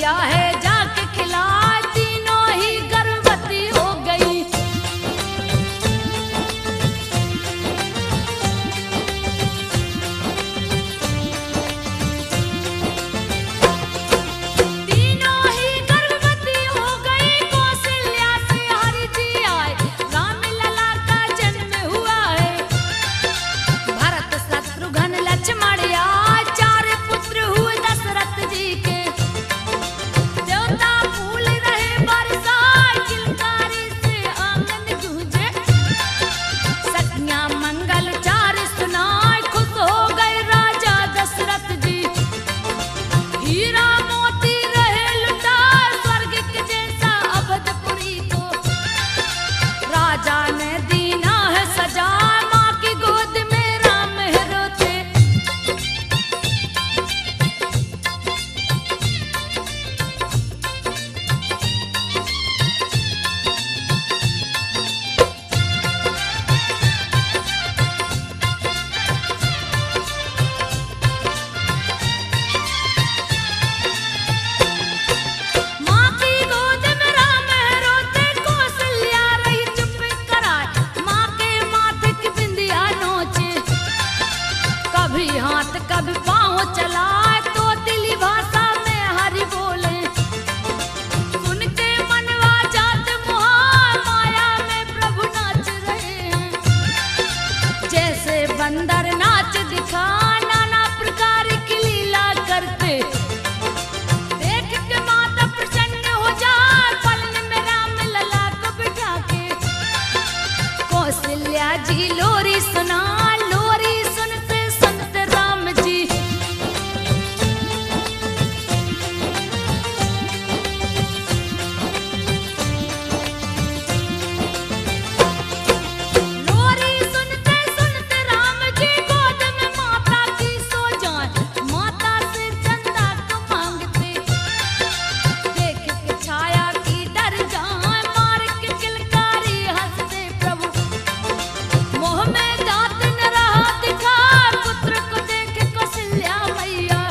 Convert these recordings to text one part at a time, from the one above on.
दिया है जाके खिला, तीनों ही गर्भवती हो गई। तीनों ही गर्भवती हो गई, कौशल्या से हरि जी आए, राम लला का जन्म हुआ है। भरत शत्रुघ्न लक्ष्मण आए, चार पुत्र हुए दशरथ जी के। देवता फूल रहे बरसाए, किलकारी से आंगन गूंजे। सखियां मंगल चार सुनाए, खुश हो गए राजा दशरथ जी। हीरा मोती रहे लुटाए, स्वर्ग के जैसा अवधपुरी को। राजा ने दीना है सजा, माँ की गोद में राम है रोते। माँ की गोद में राम है रोते, कौशल्या रही चुप कराए, माँ के माथे की बिंदिया नोचे। कभी हाथ कभी पाँव चलाए, तो दिली भाषा में हरि बोले। सुन के मनवा जात मुहार, माया में प्रभु नाच रहे हैं। जैसे बंदर नाच दिखा, नाना प्रकार की लीला करते। देख के माता प्रसन्न हो जाए, पलन में राम लला को बिठा के। कौशल्या जी लोरी सुना, लोरी सुनते सुनते राम जी। लोरी सुनते सुनते राम जी, गोद में माता की सो जाए। माता से चंदा को मांगते, देख के छाया की डर जाए, मार के किलकारी हंसते प्रभु। मोह में दांत न रहा दिखा, पुत्र को देख कौशल्या मैया।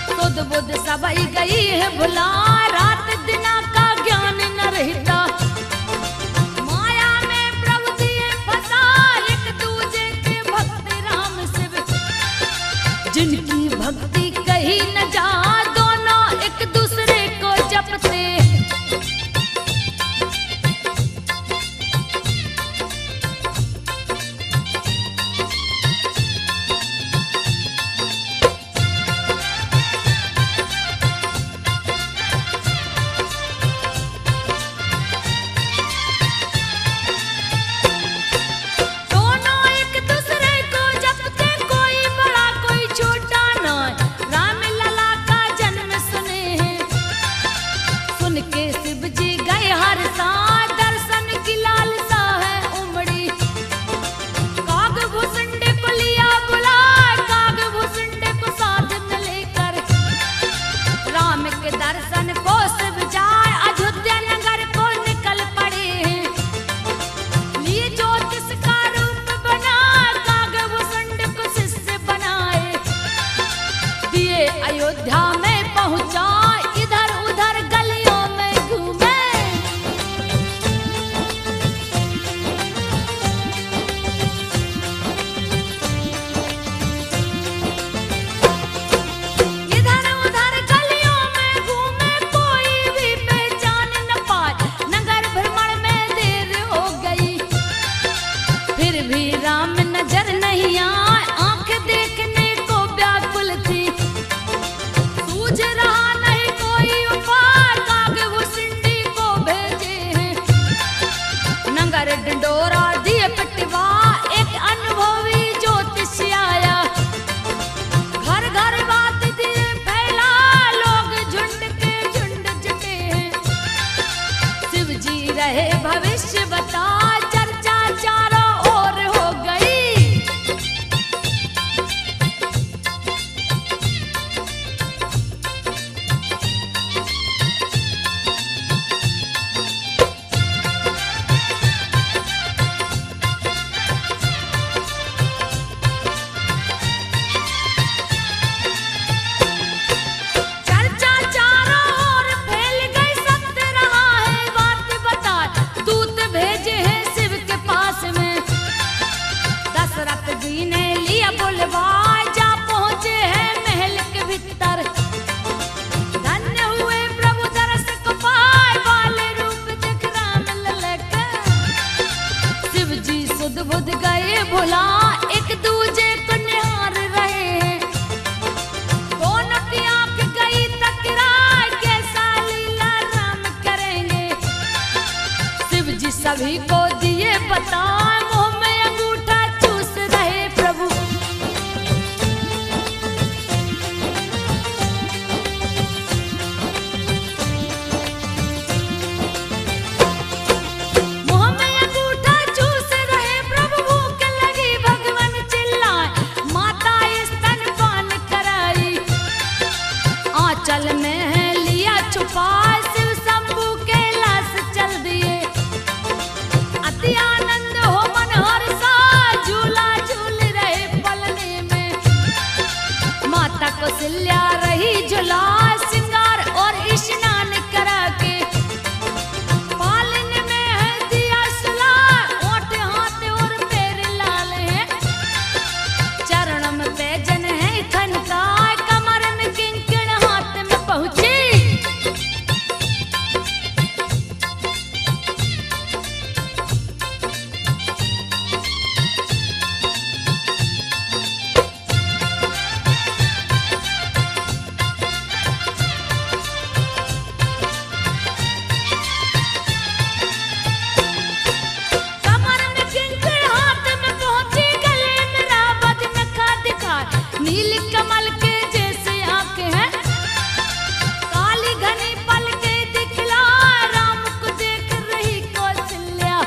सुध बुध सबई गई है भुला, रात दिना का ज्ञान न रहता। माया में प्रभु दिए फंसा, एक दूजे के भक्त राम शिव। जिनकी भक्ति कही न जा, दोनों एक दूसरे को जपते। दोनों एक दूसरे को जपते, कोई बड़ा कोई छोटा न। राम लला का जन्म सुने हैं, सुन के शिव जी गए हर साथ, दर्शन की लालसा है उमड़ी। काग भुसुंड को लिया बुलाए, काग भुसुंड को साथ में लेकर। राम के दर्शन को शिव जाए, अयोध्या नगर को निकल पड़े हैं। लिए ज्योतिष का रूप बना, काग भुसुंड को शिष्य बनाए। दिए अयोध्या में पहुंचा, इधर उधर गलियों में घूमे। इधर उधर गलियों में घूमे, कोई भी पहचान न पाए। नगर भ्रमण में देर हो गई, फिर भी राम नजर नहीं आए। आंख देखने को व्याकुल थी, पाए शिव शंभू के लाश चल दिए। अति आनंद हो मन हर्षा, झूला झूल रहे पलने में। माता कौशल्या रही झूला श्रृंगार और स्नान करा के। पालन में है दिया सुला, ओठ हाथ और पैर लाल है। चरण में पैजन है खनकाए, कमर में किंकण हाथ में पहुंची। कमर में किंकण हाथ में पहुंची, गले में रावत नखा दिखाए। नील कमल के जैसे आंखें हैं, काली घनी पलकें दिखला। राम को देख रही कौशल्या,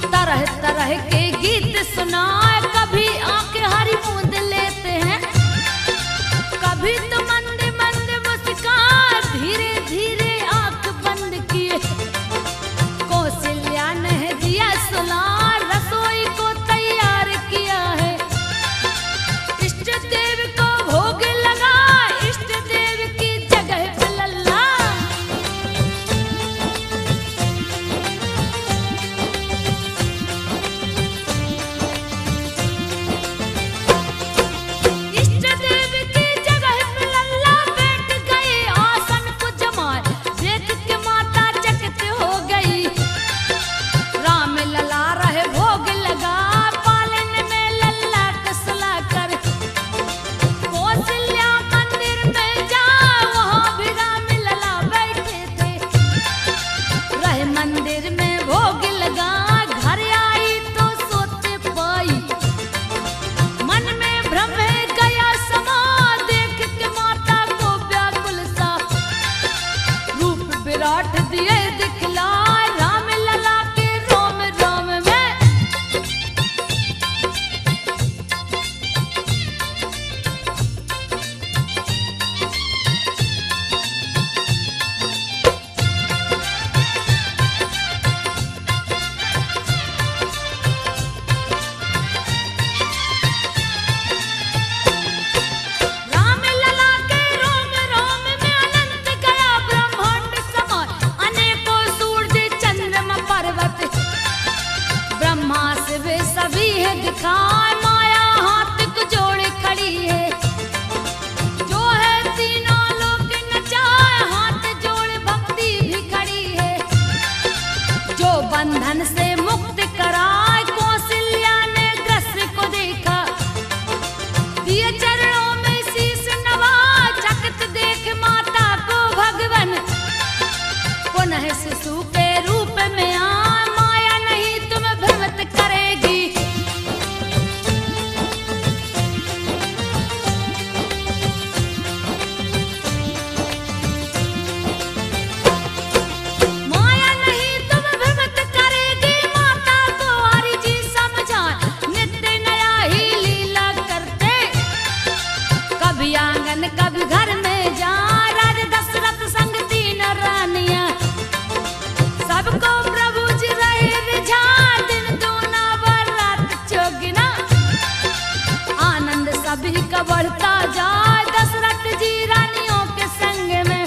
तरह तरह के गीत सुनाए। कभी आंखें हरी मूंद लेते हैं, कभी तो मंद मंद मुस्कान। धीरे धीरे आंख बंद किए, कौशल्या ने दिया सुला। रसोई को तैयार किया है, इष्ट देव को भोग लगा। इष्ट देव की जगह पे लल्ला। इष्ट देव की जगह पे लल्ला बैठ गए आसन को जमाए। देख के माता चकित हो गई, राम लला रहे भोग लगा। पालन में लल्ला कसला कर कौशल्या मंदिर में जा, वहाँ भी राम लला बैठे थे। रहे मंदिर में भोग लगा, घर आई तो सोते पाई। मन में भ्रम है गया समा, देख के माता को व्याकुल सा। रूप विराट दिए दिखलाए, राम लला के रोम रोम में। राम लला के रोम रोम में अनंत गया ब्रह्मांड समाए। अनेकों सूरज चंद्रमा पर्वत, ब्रह्मा शिव सभी है दिखाए। माया हाथ को जोड़े खड़ी है, जो है तीनों लोक नचाए। हाथ जोड़े भक्ति भी खड़ी है, जो बंधन से मुक्त कराए। कौशल्या ने दृश्य को देखा, दिए चरणों में शीश नवा। चकित देख माता को भगवन, पुनः शिशु के रूप में आए। माया नहीं तुम्हें भ्रमित करेगी, माया नहीं तुम्हें भ्रमित करेगी। माता को हरि जी समझाए, नित्य नया ही लीला करते। कभी आंगन कभी घर में जा, राज दशरथ संग तीन रानियां। सबको प्रभु जी रहे रिझा, दिन दूना व रात चौगुना। आनंद सभी का बढ़ता जाए, दशरथ जी रानियों के संग में।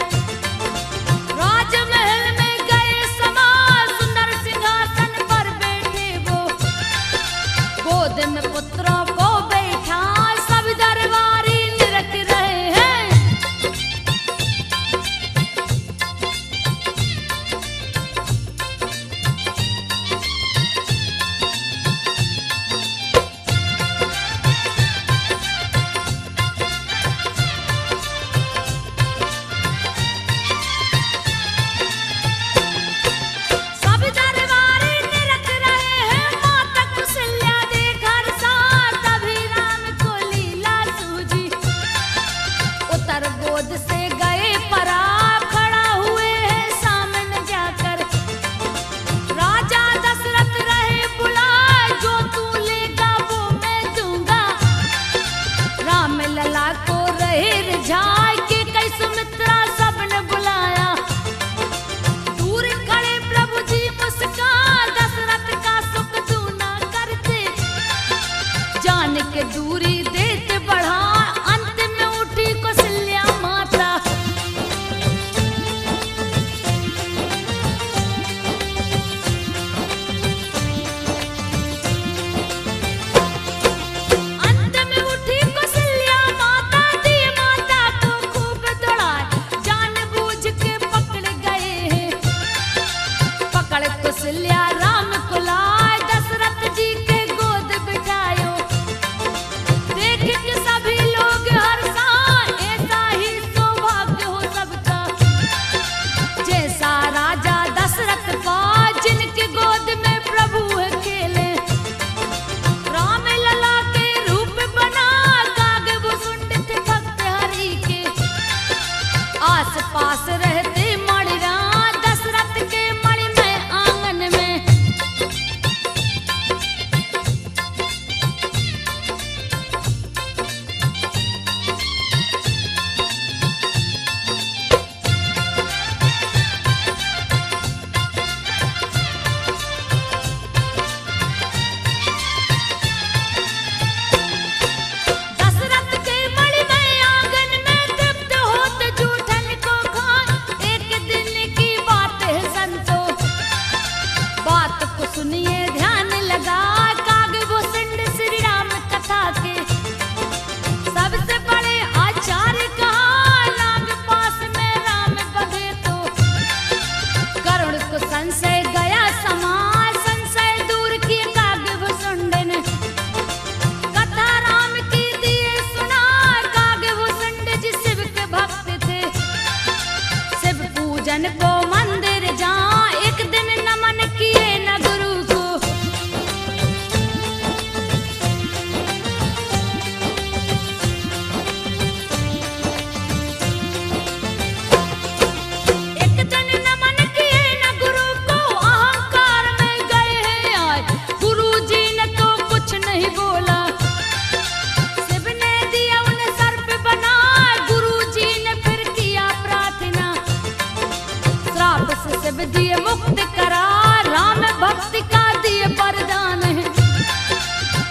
राजमहल में गए समा, सुंदर सिंहासन पर बैठे वो। गोद में पुत्रों को बैठा, सब दरबारी निरख रहे हैं। को रहे रिझाए के कई सुमित्रा सबने बुलाए। भक्तन को मंदिर जहाँ एक दिन नमन किए न गुरु को। एक दिन नमन किए न गुरु को, अहंकार में गए हैं आए, गुरु जी ने तो कुछ नहीं बोला। शिव ने दिया उन्हें सर्प बना, गुरु जी ने फिर किया प्रार्थना। श्राप से शिव दिए मुक्त करा, राम भक्ति का दिए वरदान है।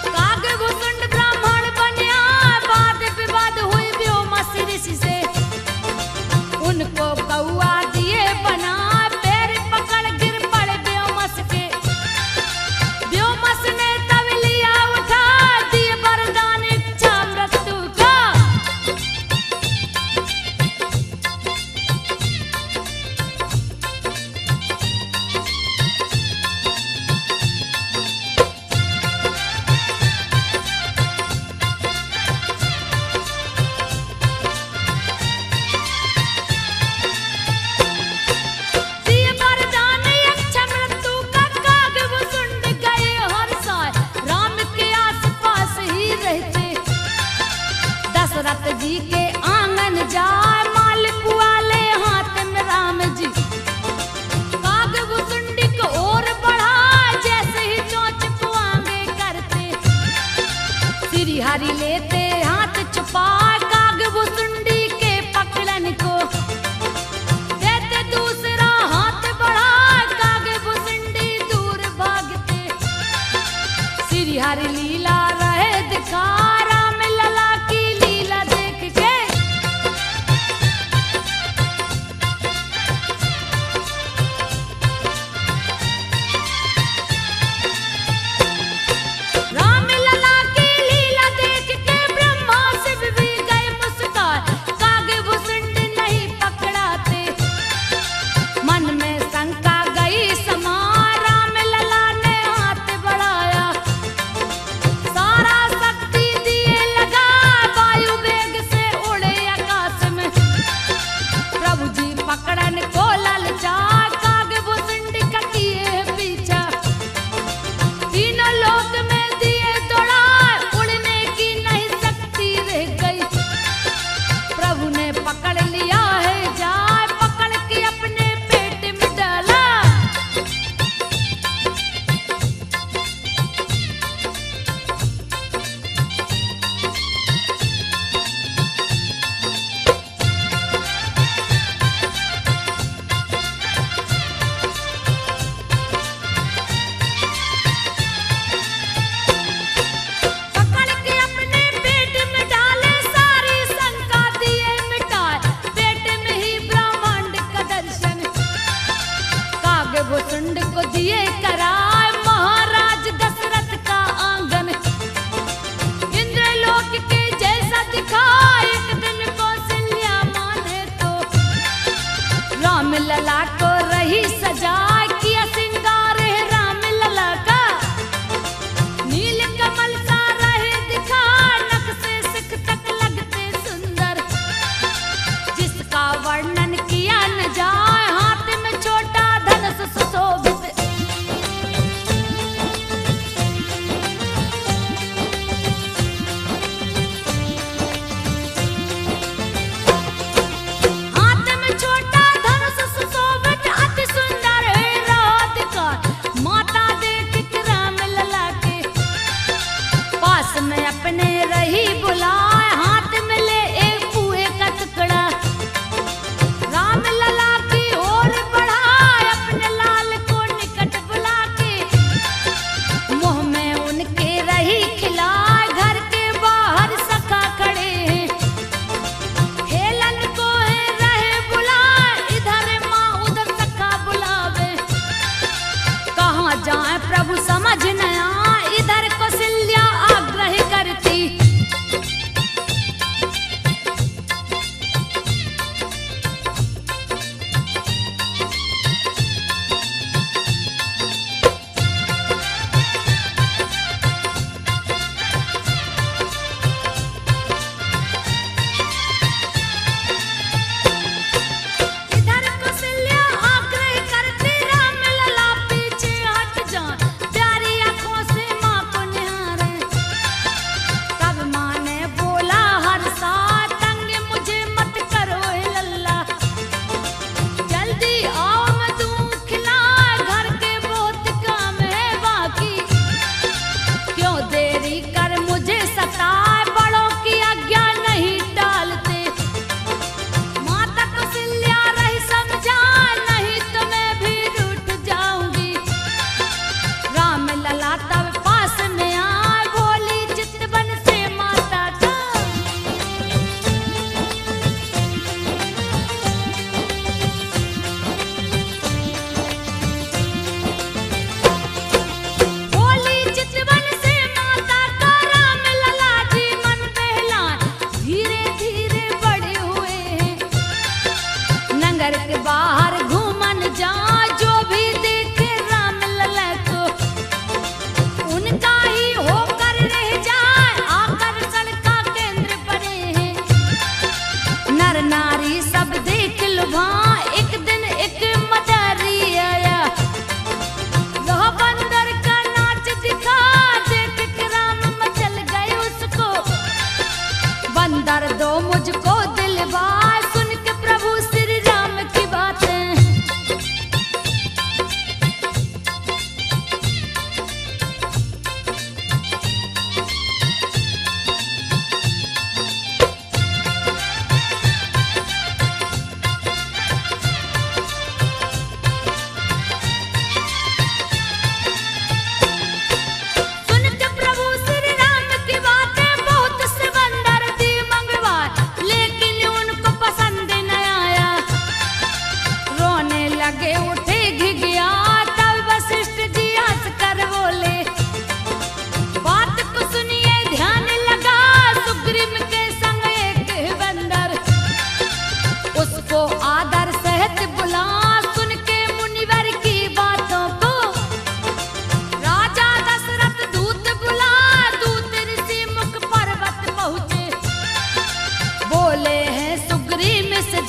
कागभूषण ब्राह्मण बनया, वाद विवाद हुई व्योमस ऋषि से। उनको कौआ दिए बना, पैर पकड़ गिर पड़े व्योमस के। व्योमस ने तब लिया उठा, दिए वरदान इच्छा मृत्यु का। दिए वरदान इच्छा मृत्यु का, कागभूषण गए हर साय, राम के आसपास ही रहते। दशरथ जी के आंगन जाए, मालिक वाले हाथ में राम जी। कागभूषुंडी को और बढ़ा, जैसे ही चोंच पुआंगे करते। श्री हरि लेते हाथ छुपा, कागभूषुंडी के पकड़न को। देते दूसरा हाथ बढ़ा, कागभूषुंडी दूर भागते। श्री हरि लीला रहे दिखा, राम लला की लीला देख के।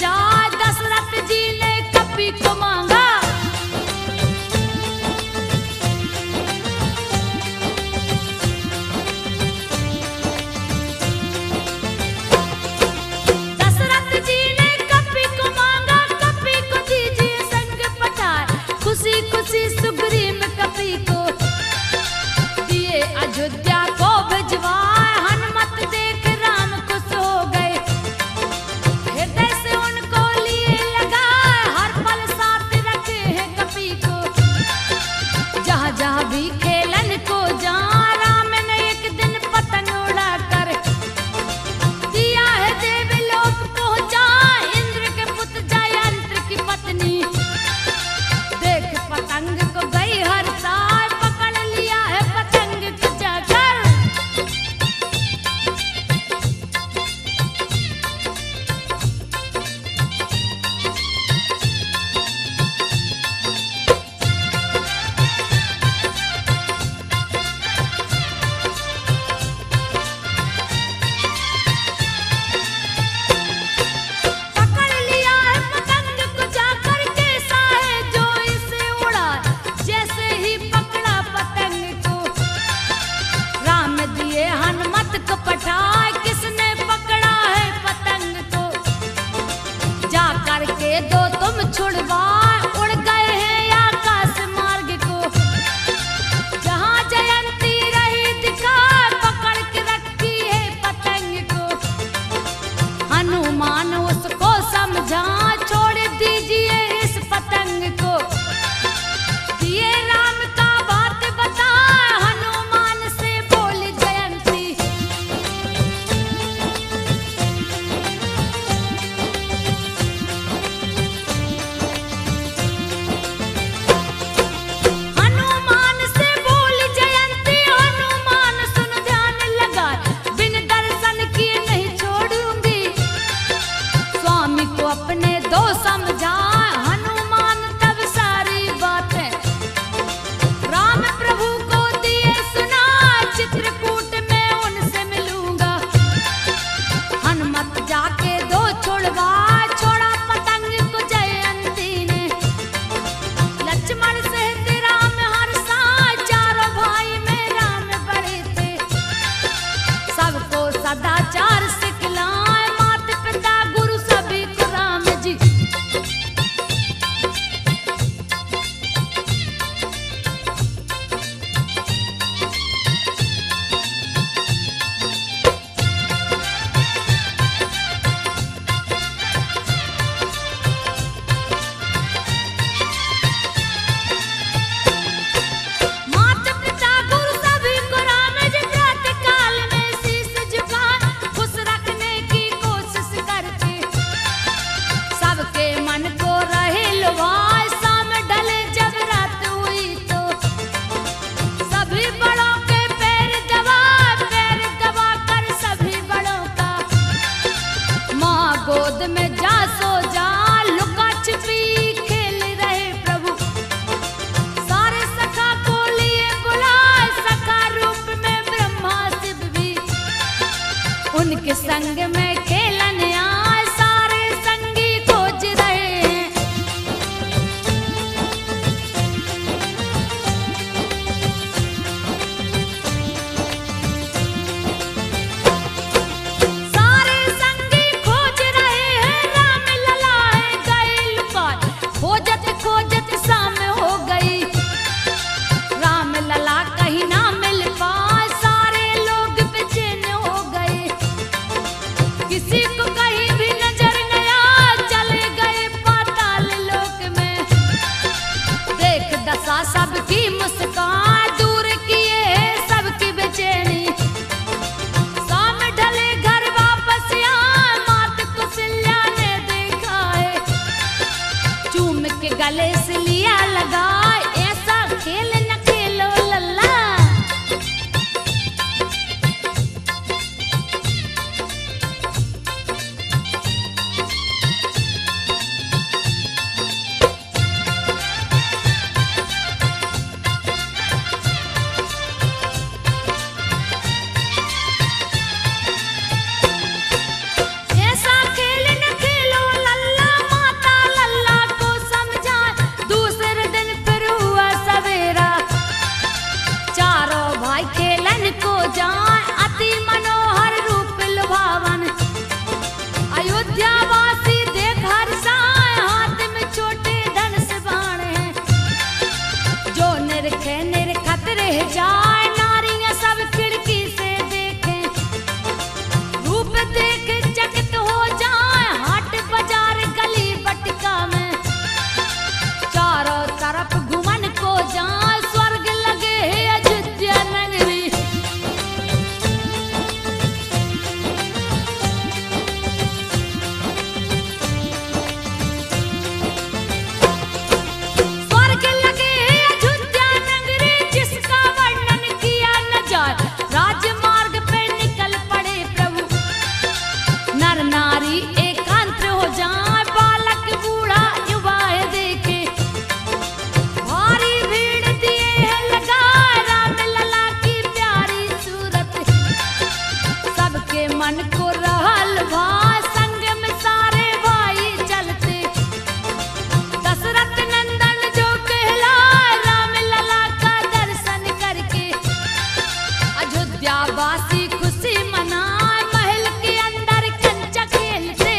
जाए। दशरथ जी ने कपि को मांगा, दशरथ जी ने कपि को मांगा, कपि को दीजिए संग पठाए। खुशी खुशी सुग्रीव कपि को दिए अयोध्या को भिजवाए। हनुमत देख राम खुश हो गए, हृदय से उनको लिए लगाए। हर पल साथ रखे हैं कपि को, जहाँ जहाँ भी खेलन को जा। राम ने एक दिन पतंग उड़ा कर दिया है देवलोक पहुँचा। इंद्र के पुत्र जयंत्र की पत्नी देख पतंग को गई हर साल। पकड़ लिया है पतंग को जाकर, पकड़ लिया है पतंग को जाकर। कैसा है जो इसे उड़ा, जैसे ही पकड़ा पतंग को राम दिए हनुमत को पठाए। किसने पकड़ा है पतंग को, जा करके दो तुम छुड़वाए। उड़ गए हैं आकाश मार्ग को, जहाँ जयंती रही दिखाए। पकड़ के रखी है पतंग को, हनुमान उसको समझा। छोड़ दीजिए इस पतंग को, दिए राम का बात बता। हनुमान से बोली जयंती, हनुमान से बोली जयंती। हनुमान सुन ध्यान लगा, बिन दर्शन किए नहीं छोड़ूंगी। स्वामी को अपने दो समझा, हनुमान तब सारी बातें राम प्रभु को दिए सुना। चित्रकूट में उनसे मिलूंगा, हनुमत जाके दो छुड़वा। छोड़ा पतंग को जयंती ने, लक्ष्मण सहित राम हर साय। चारों भाई में राम बड़े थे, सबको सदाचार सिखलाए। माता पिता गुरु सभी को राम जी, माता पिता गुरु सभी को राम जी। प्रातः काल में शीश झुकाए, खुश रखने की कोशिश करके सबके मन को रहे लुभाए। शाम ढले जब रात हुई तो सभी बड़ों के पैर दबा कर सभी बड़ों का माँ गोद में जा सो जा। लुका छिपी खेल रहे प्रभु, सारे सखा को लिए बुलाए। सखा रूप में ब्रह्मा शिव भी उनके संग में खेलन आए। सारे संगी खोज रहे हैं, सारे संगी खोज रहे हैं। राम लला है गए लुकाए, खोजत खोजत शाम हो गई। राम लला कहीं ना मिल पाए, सारे लोग बेचैन हो गए। नारी एकांत हो जाए, बालक बूढ़ा युवा देखे भारी भीड़ दिए है लगा, राम लला की प्यारी सूरत सबके मन को रहल भाई, संग में सारे भाई चलते दशरथ नंदन जो कहला, राम लला का दर्शन करके अयोध्या वासी खुशी मनाए, महल के अंदर कंचा खेलते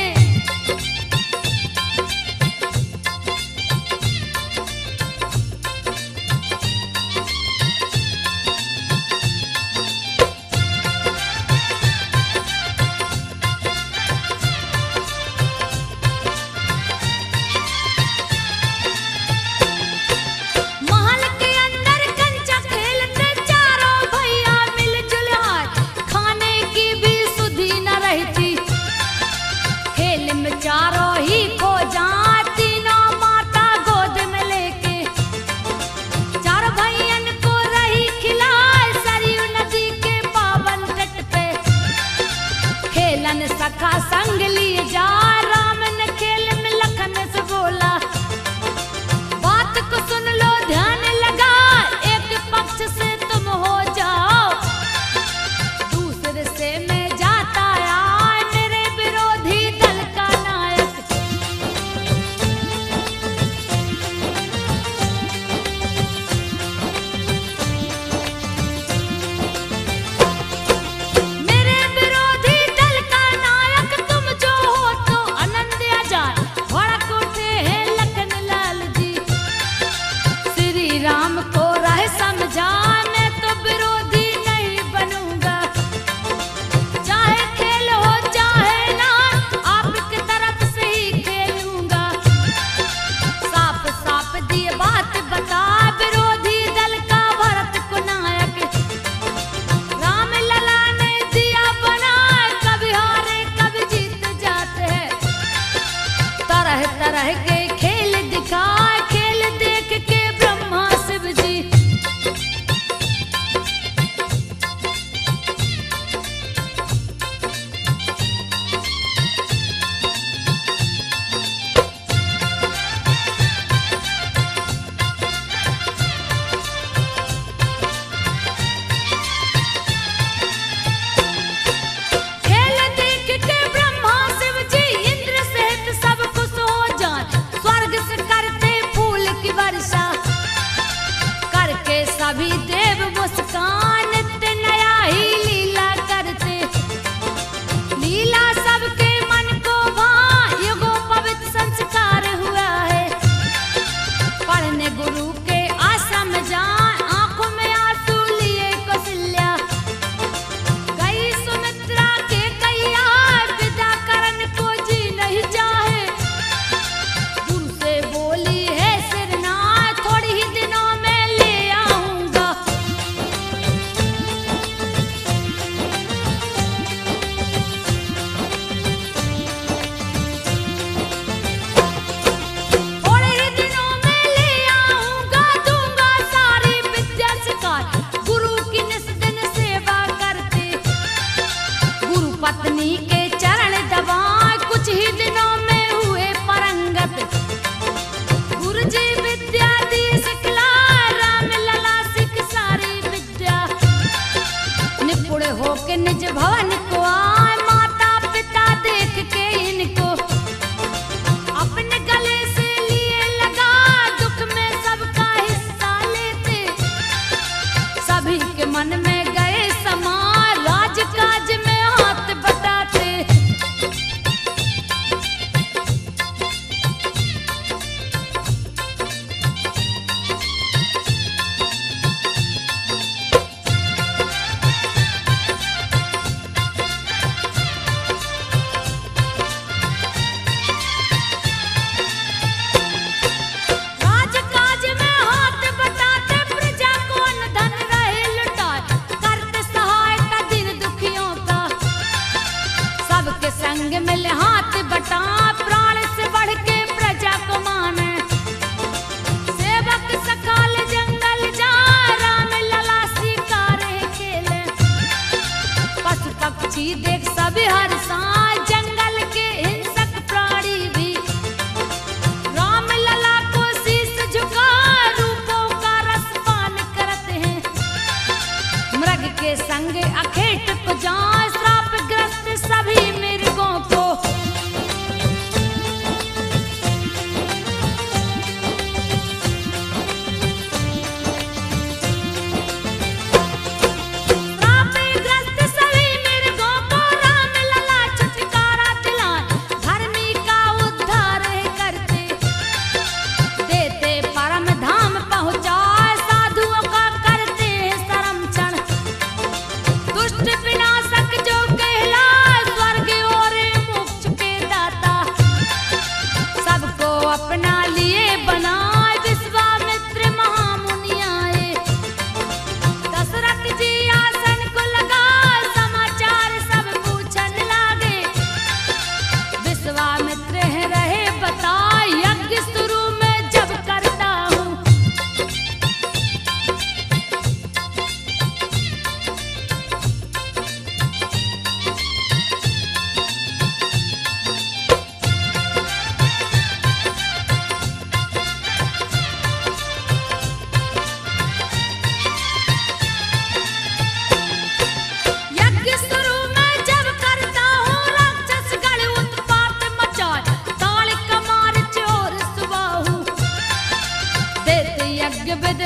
महल के अंदर कंचा खेलते, चारों भैया मिलजुल आए, खाने की भी सुधि न रहती, खेल में चारों ही खो जाए, तीनों माता गोद में लेके चार भैयन को रही खिलाए, सरयू नदी के पावन तट पे खेलन सखा संग लिए जा, राम ने खेल में लखन से बोला, बात को सुन लो ध्यान लगा, एक पक्ष से तुम हो जाओ, दूसरे से मैं जाता आए, मेरे विरोधी दल का नायक मेरे विरोधी दल का नायक तुम जो हो तो आनंद आ जाए, भड़क उठे हैं लखन लाल जी, श्री राम को राह समझा, मैं तो विरोधी नहीं बनूंगा, चाहे खेल हो चाहे ना, आपकी तरफ से ही खेलूंगा, साफ साफ दिए बात बता, विरोधी दल का भरत को नायक राम लला ने दिया बना, कभी हारे कभी जीत जाते हैं, तरह तरह के खेल दिखाए, खेल देख के ब्रह्मा शिव जी खेल देख के ब्रह्मा शिव जी इंद्र सहित सब खुश हो जाए, स्वर्ग से करते फूल की वर्षा, करके सभी देव मुस्कान, नित्य नया ही लीला करते, लीला सबके मन को भाए, युगों पवित्र संस्कार हुआ है, पढ़ने गुरु के आश्रम जाए, आंखों में आंसू लिए कौशल्या, गई सुमित्रा के कैया, विदा करन को जी नहीं चाहे, गुरु से बोली है सिरनाथ, थोड़ी ही दिनों में ले आऊंगा, थोड़े ही दिनों में ले आऊंगा, दूंगा सारी विद्या सिखाए, गुरु की निस दिन सेवा करते, गुरु पत्नी के चरण दबाए, कुछ ही दिनों में हुए परंगत, गुरु जी विद्या दी सिखला, राम लला सिख सारी विद्या, निपुण होके निज भवन को आए, माता पिता देख के इनको अपने गले से लिए लगा, दुख में सबका हिस्सा लेते, सभी के मन में गए समा, राजकाज में हाथ बटाते, राजकाज में हाथ बटाते, प्रजा को अन्न धन रहे लुटाए, करते सहायता दिन दुखियों का, सबके संग मिल हाथ बटा, प्राण से बढ़ के प्रजा को माने, सेवक सकाल जंगल जा, राम लला शिकारे खेले, पशु पक्षी देख सभी हर सांझ, जंगल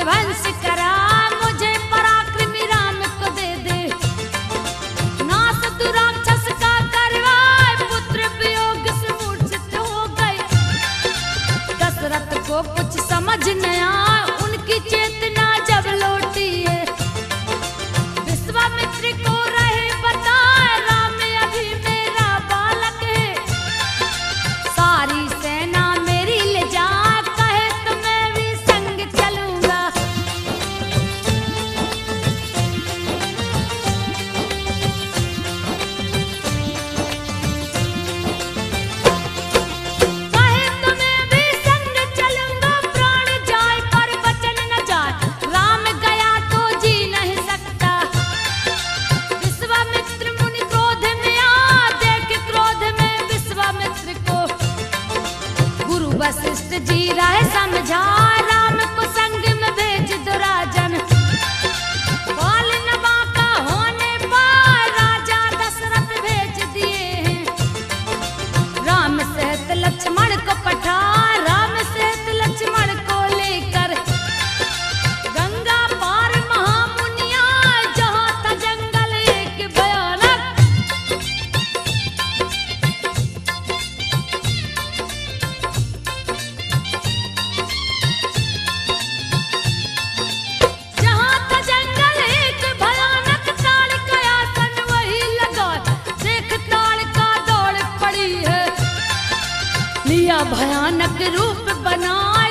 विध्वंस करा, मुझे पराक्रमी राम को दे दे। नास तू राक्षस का करवाए, पुत्र वियोग से मूर्छित हो गए। दशरथ को कुछ समझ न आया, उनकी चेतना जब लौटी है। विश्वामित्र को रहे बताए, राम अभी मेरा बालक है। सारी सेना मेरी ले जा, कहे तो मैं भी संग चलूंगा। कहे तो मैं भी संग चलूंगा, प्राण जाए पर वचन न जाए। राम गया तो जी नहीं सकता। विश्वामित्र मुनि क्रोध में आ, देख क्रोध में विश्वामित्र को। गुरु वशिष्ठ जी राह समझा, राम को संग में भेज दो राजन। बाल नवा का होने पर राजा दशरथ भेज दिए हैं। राम सहित लक्ष्मण को पठा, राम सहित लक्ष्मण को लेकर। गंगा पार महामुनिया, जहाँ था जंगल एक भयानक। जहाँ था जंगल एक भयानक, ताड़ का आसन वही लगा। देख ताड़ का दौड़ पड़ी है, लिया भयानक रूप बनाए।